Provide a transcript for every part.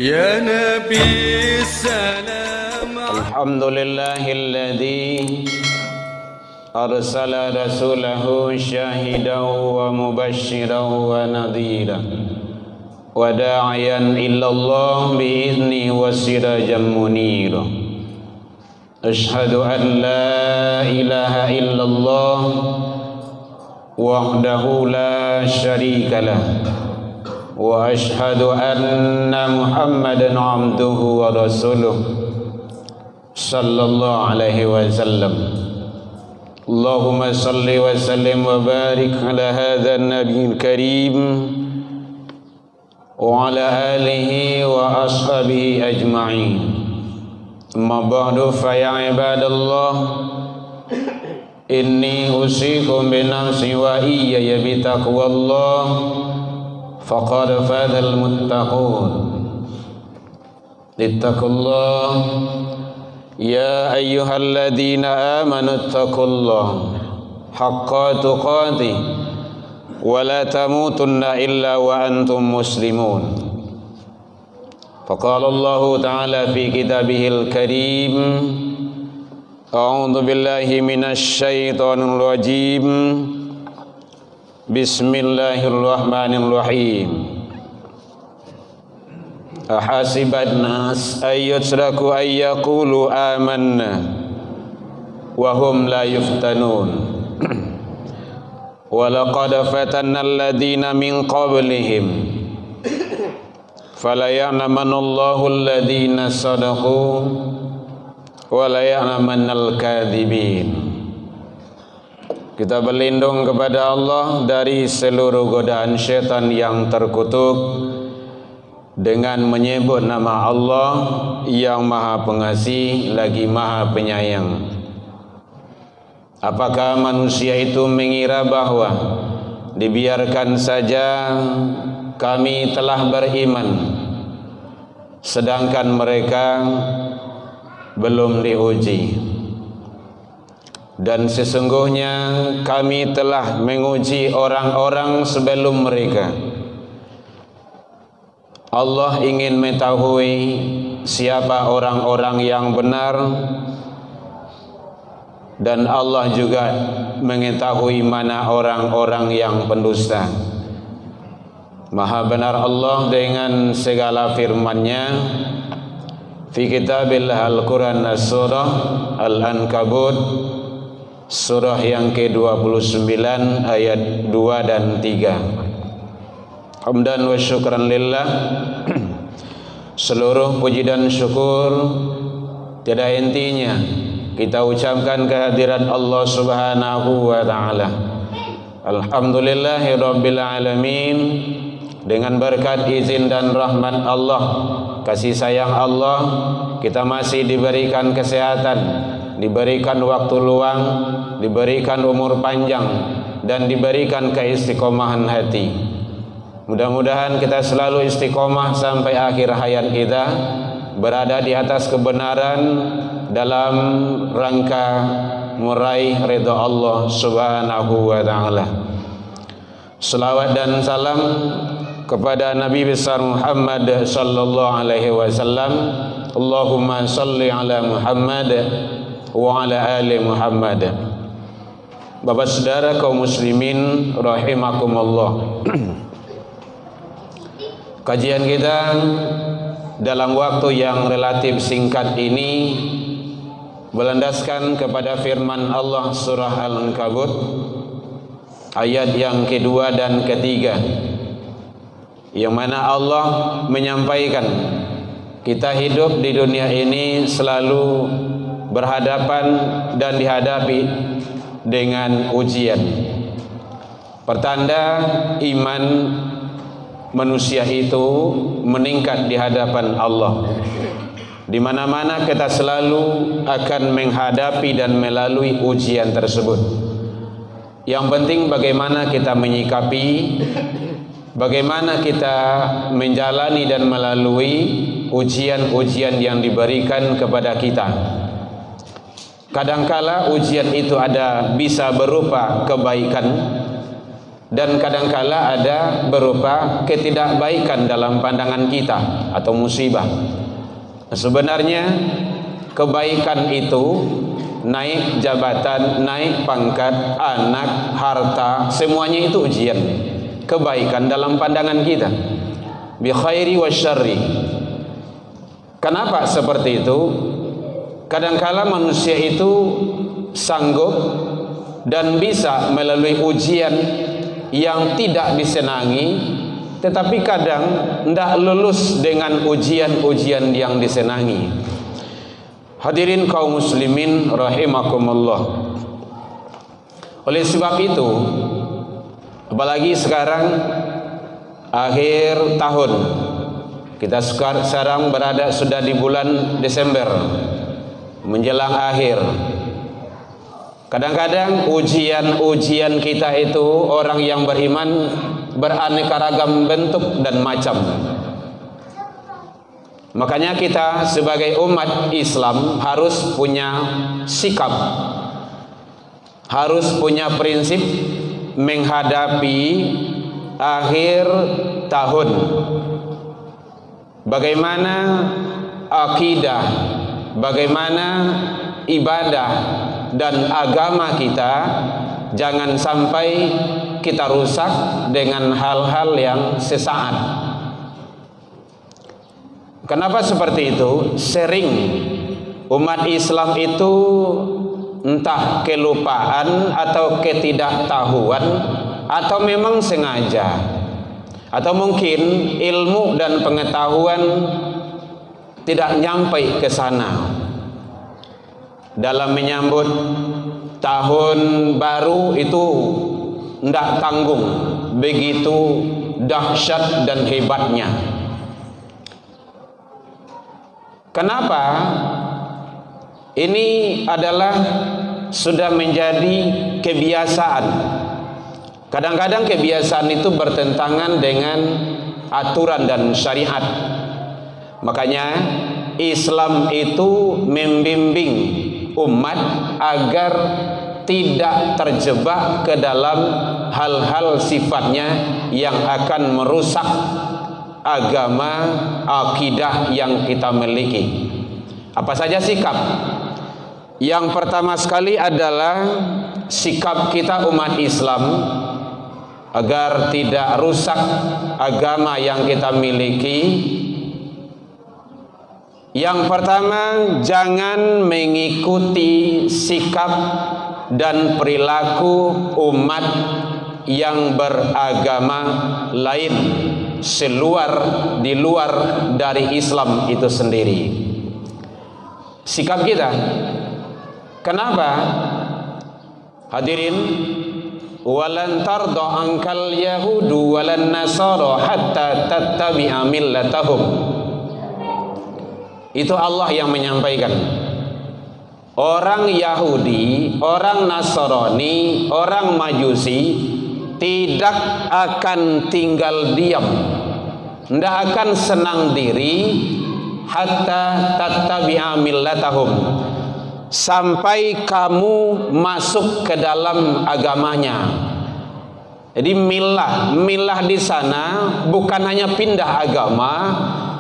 يا نبي السلام الحمد لله الذي أرسل رسوله شاهدا ومبشرا ونذيرا وداعيا إلى الله بإذنه وسراجا منيرا أشهد أن لا إله إلا الله وحده لا شريك له وأشهد أن محمدا عبده ورسوله صلى الله عليه وسلم اللهم صل وسلم وبارك على هذا النبي الكريم وعلى آله وأصحابه أجمعين أما بعد فيا عباد الله إني أوصيكم بنفسي وإياي بتقوى الله فقد فاز المتقون اتقوا الله يا أيها الذين آمنوا اتقوا الله حق تقاته ولا تموتن إلا وأنتم مسلمون فقال الله تعالى في كتابه الكريم أعوذ بالله من الشيطان الرجيم بسم الله الرحمن الرحيم أحسب الناس أن يتركوا أن يقولوا آمنا وهم لا يفتنون ولقد فتنا الذين من قبلهم فليعلمن الله الذين صدقوا وليعلمن الكاذبين. Kita berlindung kepada Allah dari seluruh godaan syaitan yang terkutuk dengan menyebut nama Allah yang Maha Pengasih lagi Maha Penyayang. Apakah manusia itu mengira bahwa dibiarkan saja kami telah beriman sedangkan mereka belum diuji? Dan sesungguhnya kami telah menguji orang-orang sebelum mereka. Allah ingin mengetahui siapa orang-orang yang benar, dan Allah juga mengetahui mana orang-orang yang pendusta. Maha benar Allah dengan segala firman-Nya fi kitabillah Al-Quran Surah Al-Ankabut surah yang ke-29 ayat 2 dan 3. Hamdan wa syukran lillah. Seluruh puji dan syukur tiada hentinya kita ucapkan kehadirat Allah Subhanahu wa taala. Alhamdulillahirabbil alamin. Dengan berkat izin dan rahmat Allah, kasih sayang Allah, kita masih diberikan kesehatan, diberikan waktu luang, diberikan umur panjang, dan diberikan keistiqomahan hati. Mudah-mudahan kita selalu istiqomah sampai akhir hayat kita, berada di atas kebenaran dalam rangka meraih ridha Allah Subhanahu wa taala. Selawat dan salam kepada Nabi besar Muhammad sallallahu alaihi wasallam. Allahumma salli ala Muhammad wa ala ali Muhammad. Bapak saudara kaum muslimin rahimakumullah. Kajian kita dalam waktu yang relatif singkat ini berlandaskan kepada firman Allah surah Al-Ankabut ayat yang kedua dan ketiga, yang mana Allah menyampaikan kita hidup di dunia ini selalu berhadapan dan dihadapi dengan ujian. Pertanda iman manusia itu meningkat di hadapan Allah. Di mana-mana kita selalu akan menghadapi dan melalui ujian tersebut. Yang penting bagaimana kita menyikapi, bagaimana kita menjalani dan melalui ujian-ujian yang diberikan kepada kita. Kadangkala ujian itu bisa berupa kebaikan, dan kadangkala ada berupa ketidakbaikan dalam pandangan kita atau musibah. Sebenarnya kebaikan itu naik jabatan, naik pangkat, anak, harta, semuanya itu ujian. Kebaikan dalam pandangan kita, bi khairi wa syarri. Kenapa seperti itu? Kadangkala manusia itu sanggup dan bisa melalui ujian yang tidak disenangi, tetapi kadang tidak lulus dengan ujian-ujian yang disenangi. Hadirin kaum muslimin rahimakumullah. Oleh sebab itu, apalagi sekarang akhir tahun, kita sekarang berada sudah di bulan Desember menjelang akhir. Kadang-kadang ujian-ujian kita itu orang yang beriman beraneka ragam bentuk dan macam. Makanya kita sebagai umat Islam harus punya sikap, harus punya prinsip menghadapi akhir tahun. Bagaimana akidah, bagaimana ibadah dan agama kita jangan sampai kita rusak dengan hal-hal yang sesaat. Kenapa seperti itu? Sering umat Islam itu entah kelupaan atau ketidaktahuan atau memang sengaja, atau mungkin ilmu dan pengetahuan tidak nyampai ke sana. Dalam menyambut tahun baru itu tidak tanggung, begitu dahsyat dan hebatnya. Kenapa? Ini adalah sudah menjadi kebiasaan. Kadang-kadang kebiasaan itu bertentangan dengan aturan dan syariat. Makanya Islam itu membimbing umat agar tidak terjebak ke dalam hal-hal sifatnya yang akan merusak agama, akidah yang kita miliki. Apa saja sikap? Yang pertama sekali adalah sikap kita umat Islam agar tidak rusak agama yang kita miliki. Yang pertama, jangan mengikuti sikap dan perilaku umat yang beragama lain di luar dari Islam itu sendiri. Sikap kita. Kenapa? Hadirin, walan tarda ankal yahudu walan nasara hatta tattabi'a millatahum. Itu Allah yang menyampaikan. Orang Yahudi, orang Nasrani, orang Majusi tidak akan tinggal diam, tidak akan senang diri hatta tattabi'a millatahum, sampai kamu masuk ke dalam agamanya. Jadi milah di sana bukan hanya pindah agama,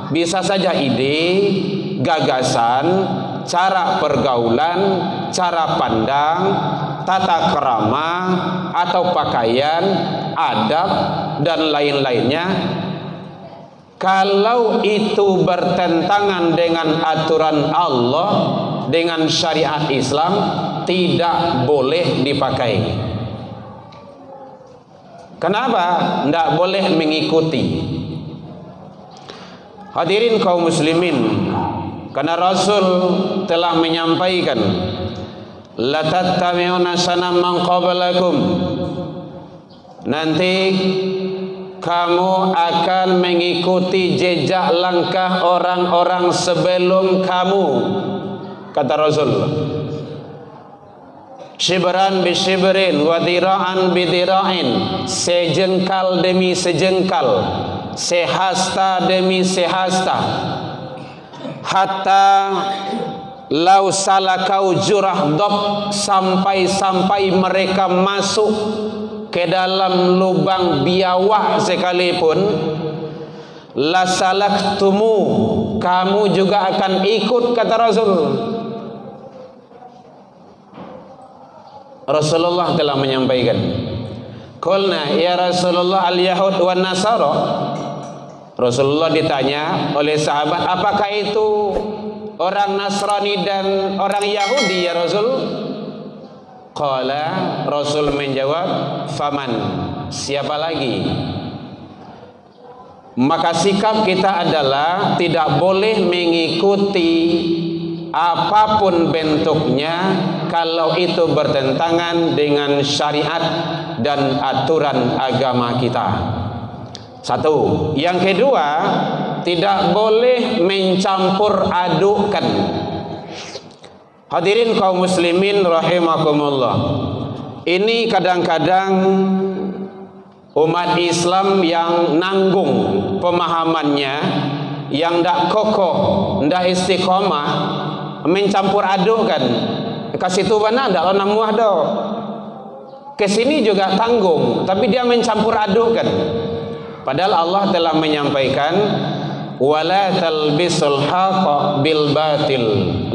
bisa saja ide, gagasan, cara pergaulan, cara pandang, tata krama atau pakaian, adab dan lain-lainnya. Kalau itu bertentangan dengan aturan Allah, dengan syariat Islam, tidak boleh dipakai. Kenapa? Tidak boleh mengikuti. Hadirin kaum muslimin, karena Rasul telah menyampaikan, la tattabi'una sanam man qablakum, nanti kamu akan mengikuti jejak langkah orang-orang sebelum kamu, kata Rasul. Shibran bi shibrin wa dira'an bi dira'in, sejengkal demi sejengkal, sehasta demi sehasta, hatta lau salakau jurah dob, sampai mereka masuk ke dalam lubang biawak sekalipun, lasalaktumu, kamu juga akan ikut, kata Rasul. Rasulullah telah menyampaikan, qulna ya Rasulullah al-yahud wan nasara. Rasulullah ditanya oleh sahabat, apakah itu orang Nasrani dan orang Yahudi ya Rasul? Qala, Rasul menjawab, faman, siapa lagi? Maka sikap kita adalah tidak boleh mengikuti apapun bentuknya kalau itu bertentangan dengan syariat dan aturan agama kita. Satu. Yang kedua, tidak boleh mencampur adukkan. Hadirin kaum muslimin rahimakumullah. Ini kadang-kadang umat Islam yang nanggung pemahamannya, yang ndak kokoh, ndak istiqomah, mencampur adukkan. Kasih tu mana ndak lona muah do. Kesini juga tanggung, tapi dia mencampur adukkan. Padahal Allah telah menyampaikan, wala talbisul haqqa bil batil.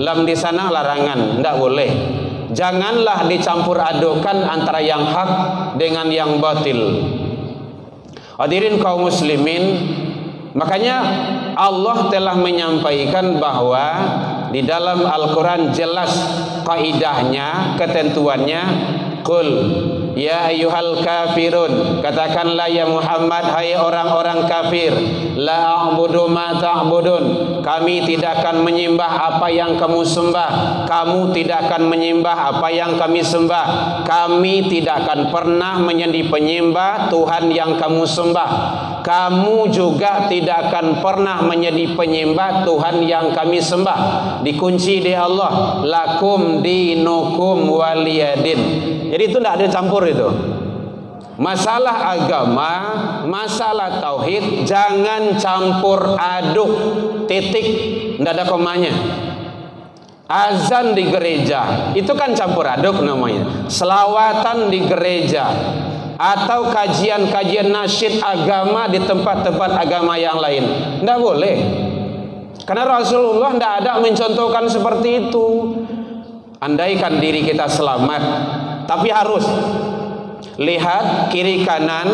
Lam di sana larangan, tidak boleh. Janganlah dicampur adukkan antara yang hak dengan yang batil. Hadirin kaum muslimin, makanya Allah telah menyampaikan bahwa di dalam Al-Quran jelas kaidahnya, ketentuannya. Qul ya ayyuhal kafirun, katakanlah ya Muhammad, hai orang-orang kafir, la a'budu ma ta'budun, kami tidak akan menyembah apa yang kamu sembah, kamu tidak akan menyembah apa yang kami sembah, kami tidak akan pernah menjadi penyembah Tuhan yang kamu sembah, kamu juga tidak akan pernah menjadi penyembah Tuhan yang kami sembah. Dikunci di Allah, lakum dinukum waliyadin. Jadi itu tidak ada campur itu. Masalah agama, masalah tauhid, jangan campur aduk. Titik, tidak ada komanya. Azan di gereja, itu kan campur aduk namanya. Selawatan di gereja, atau kajian-kajian nasyid agama di tempat-tempat agama yang lain, tidak boleh. Karena Rasulullah tidak ada mencontohkan seperti itu. Andaikan diri kita selamat, tapi harus lihat kiri kanan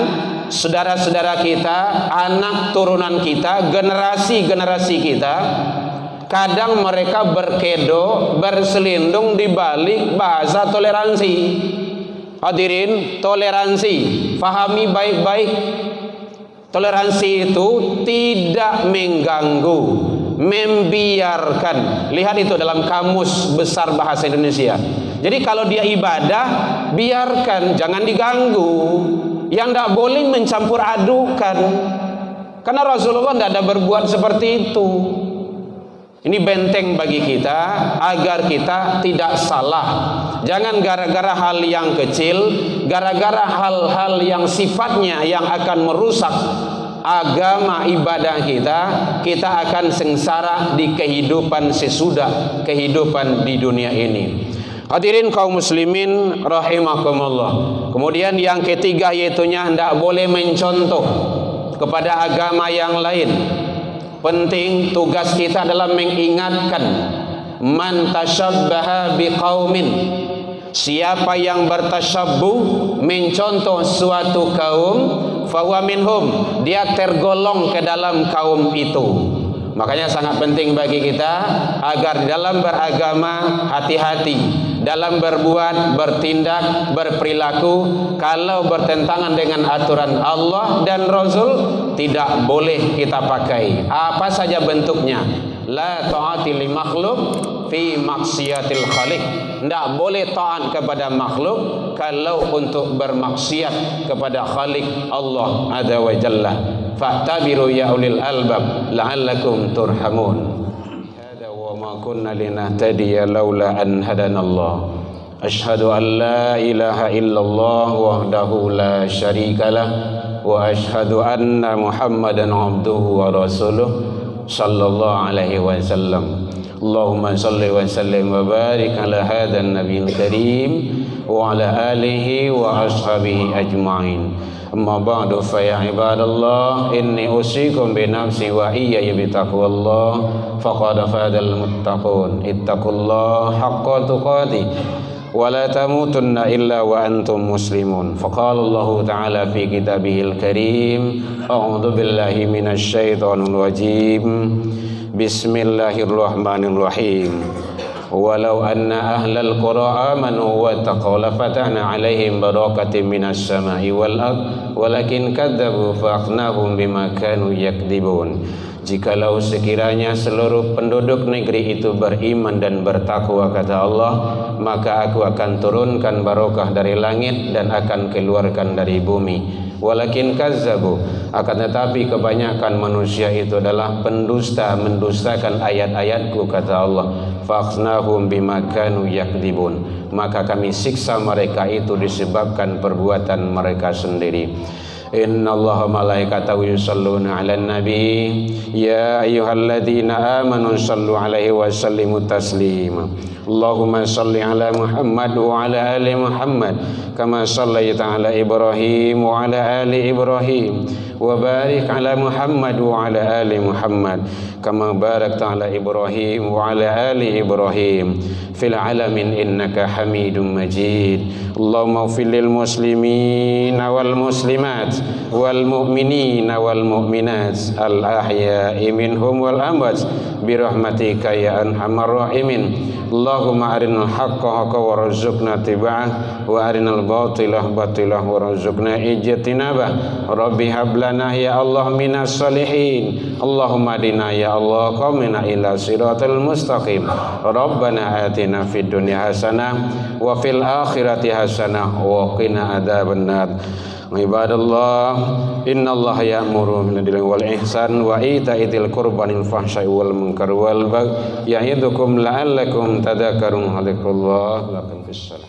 saudara-saudara kita, anak turunan kita, generasi-generasi kita. Kadang mereka berkedo, berselindung di balik bahasa toleransi. Hadirin, toleransi, fahami baik-baik. Toleransi itu tidak mengganggu, membiarkan. Lihat itu dalam Kamus Besar Bahasa Indonesia. Jadi kalau dia ibadah, biarkan, jangan diganggu. Yang tidak boleh mencampur adukan. Karena Rasulullah tidak ada berbuat seperti itu. Ini benteng bagi kita agar kita tidak salah. Jangan gara-gara hal yang kecil, gara-gara hal-hal yang sifatnya yang akan merusak agama ibadah kita, kita akan sengsara di kehidupan sesudah kehidupan di dunia ini. Hadirin kaum muslimin rahimakumullah. Kemudian yang ketiga yaitunya hendak boleh mencontoh kepada agama yang lain. Penting tugas kita dalam mengingatkan, man tasyabbaha biqaumin, siapa yang bertasyabbuh mencontoh suatu kaum, fahuwa minhum, dia tergolong ke dalam kaum itu. Makanya sangat penting bagi kita agar dalam beragama hati-hati, dalam berbuat, bertindak, berperilaku. Kalau bertentangan dengan aturan Allah dan Rasul, tidak boleh kita pakai apa saja bentuknya. La ta'ati li makhluk fi maksiatil khaliq. Tidak boleh taat kepada makhluk kalau untuk bermaksiat kepada Khalik Allah Azza wa Jalla. Fa'tabiru ya ulil albab la'allakum turhamun. Hada wa ma kunna linahtadiya laula an hadanallah. Ashhadu an la ilaha illallah wahdahu la syarikalah wa ashhadu anna Muhammadan abduhu wa rasuluh sallallahu alaihi wasallam. Allahumma salli wa sallim wa barik ala hadan nabiyil karim wa ala alihi wa ashabihi ajma'in. Amma ba'du fa ya ibadallah, inni usikum bi nafsi wa iyaya bi taqwallah faqad fadal muttaqun. Ittaqullaha haqqa tuqatih wa la tamutunna illa wa antum muslimun. Faqala Allah ta'ala fi kitabihil karim, a'udzu billahi minasy syaithanir rajim. Bismillahirrahmanirrahim. Walau anna ahlal qura amanu wa taqaw la fatahna 'alaihim barakatin minas sama'i wal ard walakin kadzabu fa akhnaahum bima kanu yakdzibun. Jikalau sekiranya seluruh penduduk negeri itu beriman dan bertakwa, kata Allah, maka aku akan turunkan barokah dari langit dan akan keluarkan dari bumi. Walakin kazzabu, akan tetapi kebanyakan manusia itu adalah pendusta, mendustakan ayat-ayatku, kata Allah. Fakhznahum bima kanu yakdzibun, maka kami siksa mereka itu disebabkan perbuatan mereka sendiri. Inna Allaha malaikatahu yusalluna 'alan nabi ya ayyuhalladzina amanu sallu 'alaihi wa sallimu taslima. Allahumma salli 'ala Muhammad wa 'ala ali Muhammad kama shallaita 'ala Ibrahim wa 'ala ali Ibrahim wa barik 'ala Muhammad wa 'ala ali Muhammad kama barakta 'ala Ibrahim wa 'ala ali Ibrahim fil 'alamin innaka Hamidum Majid. Allahumma ighfir lil muslimin wal muslimat wal mu'minina wal mu'minat al ahya'i minhum wal amwat bi rahmatika ya arhamar rahimin. Allahumma arinal haqqa haqqa warzuqna tiba'ah wa arinal batilah batilah warzuqna ijtinabah. Rabbi hab lana ya Allah minas salihin. Allahumma adina ya Allah qamina ila siratal mustaqim. Rabbana atina fid dunya hasanah wa fil akhirati hasanah wa qina adzabannar. Ibadallah, innallaha ya'muru bil 'adli wal ihsan wa ita'idzil qurba wal fahsya'i wal munkari wal baghi ya'idukum la'allakum tadhakkarun. Hadakallahu lakum fis salah.